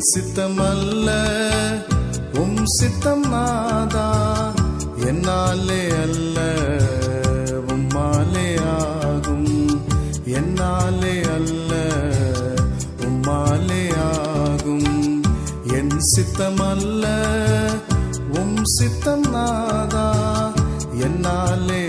சித்தமல்ல சித்தம் நாதா, என்னாலே அல்ல உம்மாலே ஆகும். என்னாலே அல்ல உம்மாலே ஆகும். என் சித்தமல்ல சித்தம் நாதா, என்னாலே